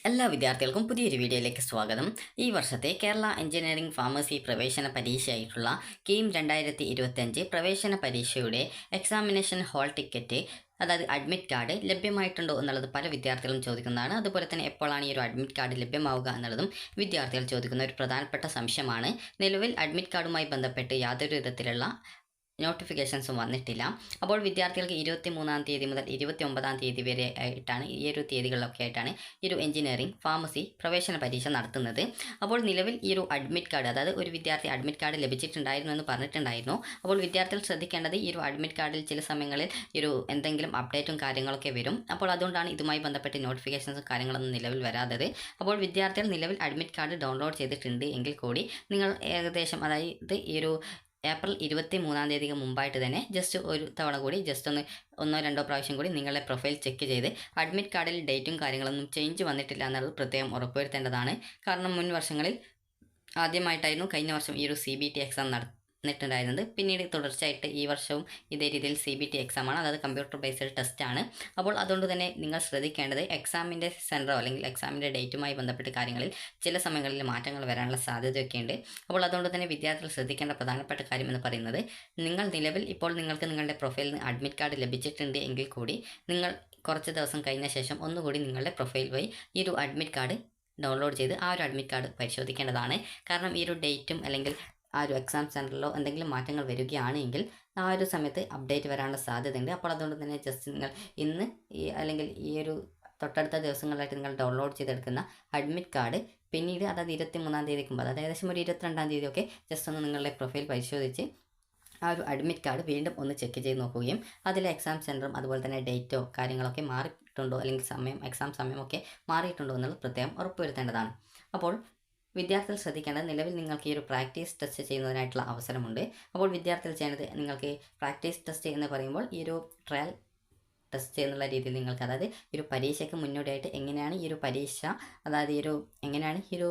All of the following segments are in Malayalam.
എല്ലാ വിദ്യാർത്ഥികൾക്കും പുതിയൊരു വീഡിയോയിലേക്ക് സ്വാഗതം. ഈ വർഷത്തെ കേരള എഞ്ചിനീയറിംഗ് ഫാർമസി പ്രവേശന പരീക്ഷയായിട്ടുള്ള കീം 2025 പ്രവേശന പരീക്ഷയുടെ എക്സാമിനേഷൻ ഹാൾ ടിക്കറ്റ്, അതായത് അഡ്മിറ്റ് കാർഡ് ലഭ്യമായിട്ടുണ്ടോ എന്നുള്ളത് പല വിദ്യാർത്ഥികളും ചോദിക്കുന്നതാണ്. അതുപോലെ തന്നെ എപ്പോഴാണ് ഈ ഒരു അഡ്മിറ്റ് കാർഡ് ലഭ്യമാവുക എന്നുള്ളതും വിദ്യാർത്ഥികൾ ചോദിക്കുന്ന ഒരു പ്രധാനപ്പെട്ട സംശയമാണ്. നിലവിൽ അഡ്മിറ്റ് കാർഡുമായി ബന്ധപ്പെട്ട് യാതൊരു വിധത്തിലുള്ള നോട്ടിഫിക്കേഷൻസും വന്നിട്ടില്ല. അപ്പോൾ വിദ്യാർത്ഥികൾക്ക് 23-ാം തീയതി മുതൽ 29-ാം തീയതി വരെ ആയിട്ടാണ്, ഈ ഒരു തീയതികളിലൊക്കെ ആയിട്ടാണ് ഈ ഒരു എഞ്ചിനീയറിംഗ് ഫാർമസി പ്രവേശന പരീക്ഷ നടത്തുന്നത്. അപ്പോൾ നിലവിൽ ഈ ഒരു അഡ്മിറ്റ് കാർഡ്, അതായത് ഒരു വിദ്യാർത്ഥി അഡ്മിറ്റ് കാർഡ് ലഭിച്ചിട്ടുണ്ടായിരുന്നു എന്ന് പറഞ്ഞിട്ടുണ്ടായിരുന്നു. അപ്പോൾ വിദ്യാർത്ഥികൾ ശ്രദ്ധിക്കേണ്ടത്, ഈ ഒരു അഡ്മിറ്റ് കാർഡിൽ ചില സമയങ്ങളിൽ ഒരു എന്തെങ്കിലും അപ്ഡേറ്റും കാര്യങ്ങളൊക്കെ വരും. അപ്പോൾ അതുകൊണ്ടാണ് ഇതുമായി ബന്ധപ്പെട്ട് നോട്ടിഫിക്കേഷൻസും കാര്യങ്ങളൊന്നും നിലവിൽ വരാത്തത്. അപ്പോൾ വിദ്യാർത്ഥികൾ നിലവിൽ അഡ്മിറ്റ് കാർഡ് ഡൗൺലോഡ് ചെയ്തിട്ടുണ്ട് എങ്കിൽ കൂടി നിങ്ങൾ ഏകദേശം, അതായത് ഈ ഒരു ഏപ്രിൽ 23-ാം തീയതിക്ക് മുമ്പായിട്ട് തന്നെ ജസ്റ്റ് ഒരു തവണ കൂടി ജസ്റ്റ് ഒന്നോ രണ്ടോ പ്രാവശ്യം കൂടി നിങ്ങളുടെ പ്രൊഫൈൽ ചെക്ക് ചെയ്ത് അഡ്മിറ്റ് കാർഡിൽ ഡേറ്റും കാര്യങ്ങളൊന്നും ചേഞ്ച് വന്നിട്ടില്ല എന്നുള്ളത് പ്രത്യേകം ഉറപ്പുവരുത്തേണ്ടതാണ്. കാരണം മുൻ വർഷങ്ങളിൽ ആദ്യമായിട്ടായിരുന്നു കഴിഞ്ഞ വർഷം ഈ ഒരു CBT എക്സാം നടന്നിട്ടുണ്ടായിരുന്നത്. പിന്നീട് തുടർച്ചയായിട്ട് ഈ വർഷവും ഇതേ രീതിയിൽ CBT എക്സാമാണ്, അതായത് കമ്പ്യൂട്ടർ ബേസ്ഡ് ടെസ്റ്റാണ്. അപ്പോൾ അതുകൊണ്ട് തന്നെ നിങ്ങൾ ശ്രദ്ധിക്കേണ്ടത്, എക്സാമിൻ്റെ സെൻറ്ററോ അല്ലെങ്കിൽ എക്സാമിൻ്റെ ഡേറ്റുമായി ബന്ധപ്പെട്ട കാര്യങ്ങളിൽ ചില സമയങ്ങളിൽ മാറ്റങ്ങൾ വരാനുള്ള സാധ്യതയൊക്കെ ഉണ്ട്. അപ്പോൾ അതുകൊണ്ട് തന്നെ വിദ്യാർത്ഥികൾ ശ്രദ്ധിക്കേണ്ട പ്രധാനപ്പെട്ട കാര്യം എന്ന് പറയുന്നത്, നിങ്ങൾ നിലവിൽ ഇപ്പോൾ നിങ്ങൾക്ക് നിങ്ങളുടെ പ്രൊഫൈലിൽ നിന്ന് അഡ്മിറ്റ് കാർഡ് ലഭിച്ചിട്ടുണ്ട് എങ്കിൽ കൂടി നിങ്ങൾ കുറച്ച് ദിവസം കഴിഞ്ഞ ശേഷം ഒന്നുകൂടി നിങ്ങളുടെ പ്രൊഫൈൽ വഴി ഈ ഒരു അഡ്മിറ്റ് കാർഡ് ഡൗൺലോഡ് ചെയ്ത് ആ ഒരു അഡ്മിറ്റ് കാർഡ് പരിശോധിക്കേണ്ടതാണ്. കാരണം ഈ ഒരു ഡേറ്റും അല്ലെങ്കിൽ ആ ഒരു എക്സാം സെൻറ്ററിലോ എന്തെങ്കിലും മാറ്റങ്ങൾ വരികയാണെങ്കിൽ ആ ഒരു സമയത്ത് അപ്ഡേറ്റ് വരാനുള്ള സാധ്യതയുണ്ട്. അപ്പോൾ അതുകൊണ്ട് തന്നെ ജസ്റ്റ് നിങ്ങൾ ഇന്ന് അല്ലെങ്കിൽ ഈ ഒരു തൊട്ടടുത്ത ദിവസങ്ങളിലായിട്ട് നിങ്ങൾ ഡൗൺലോഡ് ചെയ്തെടുക്കുന്ന അഡ്മിറ്റ് കാർഡ് പിന്നീട്, അതായത് 23-ാം തീയതിക്ക് മുമ്പ്, അതായത് ഏകദേശം ഒരു 22-ാം തീയതിയൊക്കെ ജസ്റ്റ് നിങ്ങളുടെ പ്രൊഫൈൽ പരിശോധിച്ച് ആ ഒരു അഡ്മിറ്റ് കാർഡ് വീണ്ടും ചെക്ക് ചെയ്ത് നോക്കുകയും അതിലെ എക്സാം സെൻറ്ററും അതുപോലെ തന്നെ ഡേറ്റോ കാര്യങ്ങളൊക്കെ മാറിയിട്ടുണ്ടോ അല്ലെങ്കിൽ എക്സാം സമയമൊക്കെ മാറിയിട്ടുണ്ടോ എന്നുള്ളത് പ്രത്യേകം ഉറപ്പുവരുത്തേണ്ടതാണ്. അപ്പോൾ വിദ്യാർത്ഥികൾ ശ്രദ്ധിക്കേണ്ടത്, നിലവിൽ നിങ്ങൾക്ക് ഈ ഒരു പ്രാക്ടീസ് ടെസ്റ്റ് ചെയ്യുന്നതിനായിട്ടുള്ള അവസരമുണ്ട്. അപ്പോൾ വിദ്യാർത്ഥികൾ ചെയ്യേണ്ടത്, നിങ്ങൾക്ക് പ്രാക്ടീസ് ടെസ്റ്റ് എന്ന് പറയുമ്പോൾ ഈ ഒരു ട്രയൽ ടെസ്റ്റ് എന്നുള്ള രീതിയിൽ നിങ്ങൾക്ക്, അതായത് ഈ ഒരു പരീക്ഷയ്ക്ക് മുന്നോടിയായിട്ട് എങ്ങനെയാണ് ഈ ഒരു പരീക്ഷ, അതായത് എങ്ങനെയാണ് ഈ ഒരു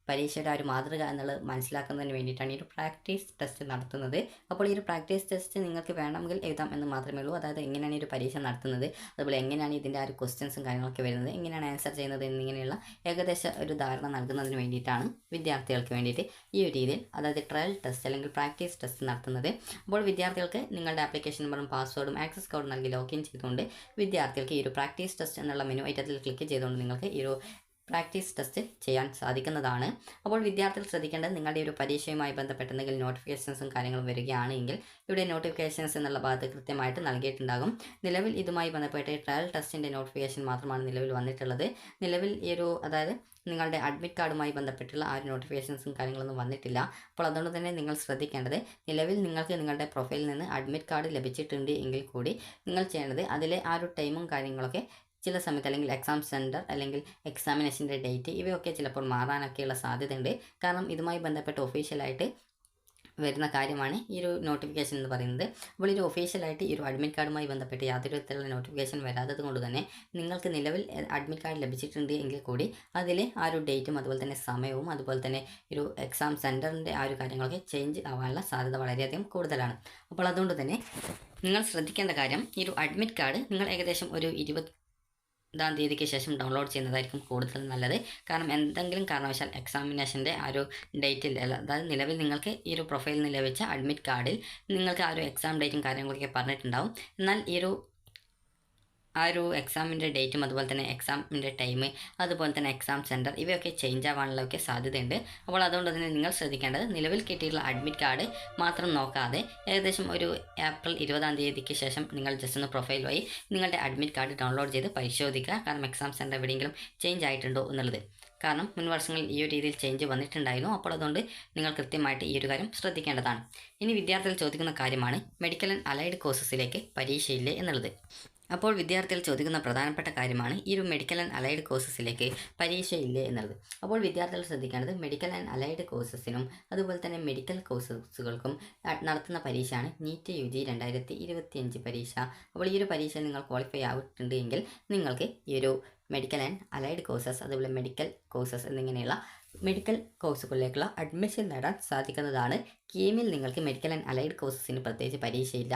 പരീക്ഷയുടെ ആ ഒരു മാതൃക എന്നുള്ളത് മനസ്സിലാക്കുന്നതിന് വേണ്ടിയിട്ടാണ് ഈ ഒരു പ്രാക്ടീസ് ടെസ്റ്റ് നടത്തുന്നത്. അപ്പോൾ ഈ ഒരു പ്രാക്ടീസ് ടെസ്റ്റ് നിങ്ങൾക്ക് വേണമെങ്കിൽ എഴുതാം എന്ന് മാത്രമേ ഉള്ളൂ. അതായത് എങ്ങനെയാണ് ഈ ഒരു പരീക്ഷ നടത്തുന്നത്, അതുപോലെ എങ്ങനെയാണ് ഇതിൻ്റെ ആ ഒരു ക്വസ്റ്റ്യൻസും കാര്യങ്ങളൊക്കെ വരുന്നത്, എങ്ങനെയാണ് ആൻസർ ചെയ്യുന്നത് എന്നിങ്ങനെയുള്ള ഏകദേശ ഒരു ധാരണ നൽകുന്നതിന് വേണ്ടിയിട്ടാണ് വിദ്യാർത്ഥികൾക്ക് വേണ്ടിയിട്ട് ഈ ഒരു രീതിയിൽ, അതായത് ട്രയൽ ടെസ്റ്റ് അല്ലെങ്കിൽ പ്രാക്ടീസ് ടെസ്റ്റ് നടത്തുന്നത്. അപ്പോൾ വിദ്യാർത്ഥികൾക്ക് നിങ്ങളുടെ ആപ്ലിക്കേഷൻ നമ്പറും പാസ്വേഡും ആക്സസ് കോഡ് നൽകി ലോഗിൻ ചെയ്തുകൊണ്ട് വിദ്യാർത്ഥികൾക്ക് ഈ ഒരു പ്രാക്ടീസ് ടെസ്റ്റ് എന്നുള്ള മെനു ഐറ്റത്തിൽ ക്ലിക്ക് ചെയ്തുകൊണ്ട് നിങ്ങൾക്ക് ഈ ഒരു പ്രാക്ടീസ് ടെസ്റ്റ് ചെയ്യാൻ സാധിക്കുന്നതാണ്. അപ്പോൾ വിദ്യാർത്ഥികൾ ശ്രദ്ധിക്കേണ്ടത്, നിങ്ങളുടെ ഒരു പരീക്ഷയുമായി ബന്ധപ്പെട്ട് എന്തെങ്കിലും നോട്ടിഫിക്കേഷൻസും കാര്യങ്ങളും വരികയാണെങ്കിൽ ഇവിടെ നോട്ടിഫിക്കേഷൻസ് എന്നുള്ള ഭാഗത്ത് കൃത്യമായിട്ട് നൽകിയിട്ടുണ്ടാകും. നിലവിൽ ഇതുമായി ബന്ധപ്പെട്ട് ട്രയൽ ടെസ്റ്റിൻ്റെ നോട്ടിഫിക്കേഷൻ മാത്രമാണ് നിലവിൽ വന്നിട്ടുള്ളത്. നിലവിൽ അതായത് നിങ്ങളുടെ അഡ്മിറ്റ് കാർഡുമായി ബന്ധപ്പെട്ടുള്ള ആ ഒരു നോട്ടിഫിക്കേഷൻസും കാര്യങ്ങളൊന്നും വന്നിട്ടില്ല. അപ്പോൾ അതുകൊണ്ട് തന്നെ നിങ്ങൾ ശ്രദ്ധിക്കേണ്ടത്, നിലവിൽ നിങ്ങൾക്ക് നിങ്ങളുടെ പ്രൊഫൈലിൽ നിന്ന് അഡ്മിറ്റ് കാർഡ് ലഭിച്ചിട്ടുണ്ട് എങ്കിൽ കൂടി നിങ്ങൾ ചെയ്യേണ്ടത് അതിലെ ആ ഒരു ടൈമും കാര്യങ്ങളൊക്കെ ചില സമയത്ത്, അല്ലെങ്കിൽ എക്സാം സെൻറ്റർ അല്ലെങ്കിൽ എക്സാമിനേഷൻ്റെ ഡേറ്റ് ഇവയൊക്കെ ചിലപ്പോൾ മാറാനൊക്കെയുള്ള സാധ്യതയുണ്ട്. കാരണം ഇതുമായി ബന്ധപ്പെട്ട് ഒഫീഷ്യലായിട്ട് വരുന്ന കാര്യമാണ് ഈ ഒരു നോട്ടിഫിക്കേഷൻ എന്ന് പറയുന്നത്. അപ്പോൾ ഈ ഒരു ഒഫീഷ്യലായിട്ട് ഈ ഒരു അഡ്മിറ്റ് കാർഡുമായി ബന്ധപ്പെട്ട് യാതൊരു വിധത്തിലുള്ള നോട്ടിഫിക്കേഷൻ വരാത്തത് കൊണ്ട് തന്നെ നിങ്ങൾക്ക് നിലവിൽ അഡ്മിറ്റ് കാർഡ് ലഭിച്ചിട്ടുണ്ട് എങ്കിൽ കൂടി അതിലെ ആ ഒരു ഡേറ്റും അതുപോലെ തന്നെ സമയവും അതുപോലെ തന്നെ ഒരു എക്സാം സെൻറ്ററിൻ്റെ ആ ഒരു കാര്യങ്ങളൊക്കെ ചേഞ്ച് ആവാനുള്ള സാധ്യത വളരെയധികം കൂടുതലാണ്. അപ്പോൾ അതുകൊണ്ട് തന്നെ നിങ്ങൾ ശ്രദ്ധിക്കേണ്ട കാര്യം, ഈ ഒരു അഡ്മിറ്റ് കാർഡ് നിങ്ങൾ ഏകദേശം ഒരു 20-ാം തീയതിക്ക് ശേഷം ഡൗൺലോഡ് ചെയ്യുന്നതായിരിക്കും കൂടുതൽ നല്ലത്. കാരണം എന്തെങ്കിലും കാരണവശാൽ എക്സാമിനേഷൻ്റെ ആ ഒരു ഡേറ്റിൽ, അതായത് നിലവിൽ നിങ്ങൾക്ക് ഈ ഒരു പ്രൊഫൈലിൽ നിന്ന് ലഭിച്ച അഡ്മിറ്റ് കാർഡിൽ നിങ്ങൾക്ക് ആ ഒരു എക്സാം ഡേറ്റും കാര്യങ്ങളൊക്കെ പറഞ്ഞിട്ടുണ്ടാവും. എന്നാൽ ആ ഒരു എക്സാമിൻ്റെ ഡേറ്റും അതുപോലെ തന്നെ എക്സാമിൻ്റെ ടൈം അതുപോലെ തന്നെ എക്സാം സെൻറ്റർ ഇവയൊക്കെ ചേഞ്ച് ആവാനുള്ളതൊക്കെ സാധ്യതയുണ്ട്. അപ്പോൾ അതുകൊണ്ട് തന്നെ നിങ്ങൾ ശ്രദ്ധിക്കേണ്ടത്, നിലവിൽ കിട്ടിയിട്ടുള്ള അഡ്മിറ്റ് കാർഡ് മാത്രം നോക്കാതെ ഏകദേശം ഒരു ഏപ്രിൽ 20-ാം തീയതിക്ക് ശേഷം നിങ്ങൾ ജസ്റ്റ് പ്രൊഫൈൽ വഴി നിങ്ങളുടെ അഡ്മിറ്റ് കാർഡ് ഡൗൺലോഡ് ചെയ്ത് പരിശോധിക്കുക. കാരണം എക്സാം സെൻറ്റർ എവിടെയെങ്കിലും ചേഞ്ച് ആയിട്ടുണ്ടോ എന്നുള്ളത്. കാരണം മുൻ വർഷങ്ങളിൽ ഈ ഒരു രീതിയിൽ ചേഞ്ച് വന്നിട്ടുണ്ടായിരുന്നു. അപ്പോൾ അതുകൊണ്ട് നിങ്ങൾ കൃത്യമായിട്ട് ഈ ഒരു കാര്യം ശ്രദ്ധിക്കേണ്ടതാണ്. ഇനി വിദ്യാർത്ഥികൾ ചോദിക്കുന്ന കാര്യമാണ്, മെഡിക്കൽ ആൻഡ് അലൈഡ് കോഴ്സസിലേക്ക് പരീക്ഷയില്ലേ എന്നുള്ളത്. അപ്പോൾ വിദ്യാർത്ഥികൾ ചോദിക്കുന്ന പ്രധാനപ്പെട്ട കാര്യമാണ്, ഈ ഒരു മെഡിക്കൽ ആൻഡ് അലൈഡ് കോഴ്സസിലേക്ക് പരീക്ഷയില്ലേ എന്നുള്ളത്. അപ്പോൾ വിദ്യാർത്ഥികൾ ശ്രദ്ധിക്കേണ്ടത്, മെഡിക്കൽ ആൻഡ് അലൈഡ് കോഴ്സസിനും അതുപോലെ തന്നെ മെഡിക്കൽ കോഴ്സുകൾക്കും നടത്തുന്ന പരീക്ഷയാണ് നീറ്റ് UG 2025 പരീക്ഷ. അപ്പോൾ ഈ ഒരു പരീക്ഷ നിങ്ങൾ ക്വാളിഫൈ ആയിട്ടുണ്ട് എങ്കിൽ നിങ്ങൾക്ക് ഈ ഒരു മെഡിക്കൽ ആൻഡ് അലൈഡ് കോഴ്സസ് അതുപോലെ മെഡിക്കൽ കോഴ്സസ് എന്നിങ്ങനെയുള്ള മെഡിക്കൽ കോഴ്സുകളിലേക്കുള്ള അഡ്മിഷൻ നേടാൻ സാധിക്കുന്നതാണ്. കീമിൽ നിങ്ങൾക്ക് മെഡിക്കൽ ആൻഡ് അലൈഡ് കോഴ്സസിന് പ്രത്യേകിച്ച് പരീക്ഷയില്ല.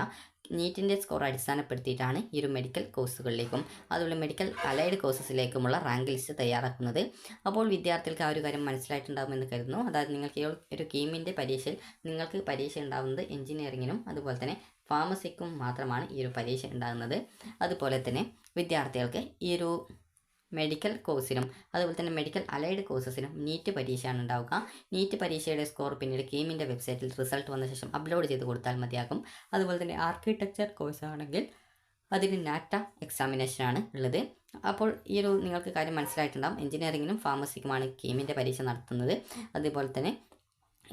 നീറ്റിൻ്റെ സ്കോർ അടിസ്ഥാനപ്പെടുത്തിയിട്ടാണ് ഈ ഒരു മെഡിക്കൽ കോഴ്സുകളിലേക്കും അതുപോലെ മെഡിക്കൽ അലൈഡ് കോഴ്സസിലേക്കുമുള്ള റാങ്ക് ലിസ്റ്റ് തയ്യാറാക്കുന്നത്. അപ്പോൾ വിദ്യാർത്ഥികൾക്ക് ആ ഒരു കാര്യം മനസ്സിലായിട്ടുണ്ടാകുമെന്ന് കരുതുന്നു. അതായത് നിങ്ങൾക്ക് ഈ ഒരു കീമിൻ്റെ പരീക്ഷയിൽ നിങ്ങൾക്ക് പരീക്ഷ ഉണ്ടാകുന്നത് എഞ്ചിനീയറിങ്ങിനും അതുപോലെ തന്നെ ഫാർമസിക്കും മാത്രമാണ് ഈ ഒരു പരീക്ഷ ഉണ്ടാകുന്നത്. അതുപോലെ തന്നെ വിദ്യാർത്ഥികൾക്ക് ഈ ഒരു മെഡിക്കൽ കോഴ്സിനും അതുപോലെ തന്നെ മെഡിക്കൽ അലൈഡ് കോഴ്സസിനും നീറ്റ് പരീക്ഷയാണ് ഉണ്ടാവുക. നീറ്റ് പരീക്ഷയുടെ സ്കോർ പിന്നീട് കീമിൻ്റെ വെബ്സൈറ്റിൽ റിസൾട്ട് വന്ന ശേഷം അപ്ലോഡ് ചെയ്ത് കൊടുത്താൽ മതിയാകും. അതുപോലെ തന്നെ ആർക്കിടെക്ചർ കോഴ്സ് ആണെങ്കിൽ അതിന് നാറ്റ എക്സാമിനേഷനാണ് ഉള്ളത്. അപ്പോൾ ഈ ഒരു നിങ്ങൾക്ക് കാര്യം മനസ്സിലായിട്ടുണ്ടാകും. എഞ്ചിനീയറിങ്ങിനും ഫാർമസിക്കുമാണ് കീമിൻ്റെ പരീക്ഷ നടത്തുന്നത്. അതുപോലെ തന്നെ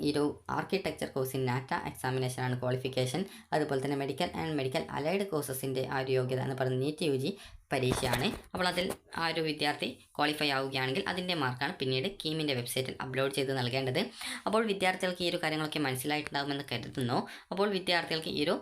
ഈ ഒരു ആർക്കിടെക്ചർ കോഴ്സിന് നാറ്റ എക്സാമിനേഷനാണ് ക്വാളിഫിക്കേഷൻ. അതുപോലെ തന്നെ മെഡിക്കൽ ആൻഡ് മെഡിക്കൽ അലൈഡ് കോഴ്സസിൻ്റെ ആ ഒരു യോഗ്യത എന്ന് പറയുന്നത് നീറ്റ് UG പരീക്ഷയാണ്. അപ്പോൾ അതിൽ ആ ഒരു വിദ്യാർത്ഥി ക്വാളിഫൈ ആവുകയാണെങ്കിൽ അതിൻ്റെ മാർക്കാണ് പിന്നീട് കീമിൻ്റെ വെബ്സൈറ്റിൽ അപ്ലോഡ് ചെയ്ത് നൽകേണ്ടത്. അപ്പോൾ വിദ്യാർത്ഥികൾക്ക് ഈ ഒരു കാര്യങ്ങളൊക്കെ മനസ്സിലായിട്ടുണ്ടാകുമെന്ന് കരുതുന്നു. അപ്പോൾ വിദ്യാർത്ഥികൾക്ക് ഈ ഒരു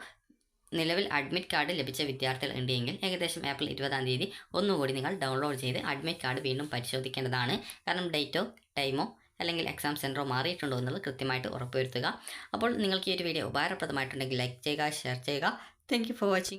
നിലവിൽ അഡ്മിറ്റ് കാർഡ് ലഭിച്ച വിദ്യാർത്ഥികൾ ഉണ്ടെങ്കിൽ ഏകദേശം ഏപ്രിൽ 20-ാം തീയതി ഒന്നുകൂടി നിങ്ങൾ ഡൗൺലോഡ് ചെയ്ത് അഡ്മിറ്റ് കാർഡ് വീണ്ടും പരിശോധിക്കേണ്ടതാണ്. കാരണം ഡേറ്റോ ടൈമോ അല്ലെങ്കിൽ എക്സാം സെൻറ്ററോ മാറിയിട്ടുണ്ടോ എന്നുള്ളത് കൃത്യമായിട്ട് ഉറപ്പുവരുത്തുക. അപ്പോൾ നിങ്ങൾക്ക് ഈ ഒരു വീഡിയോ ഉപകാരപ്രദമായിട്ടുണ്ടെങ്കിൽ ലൈക്ക് ചെയ്യുക, ഷെയർ ചെയ്യുക. Thank you for watching.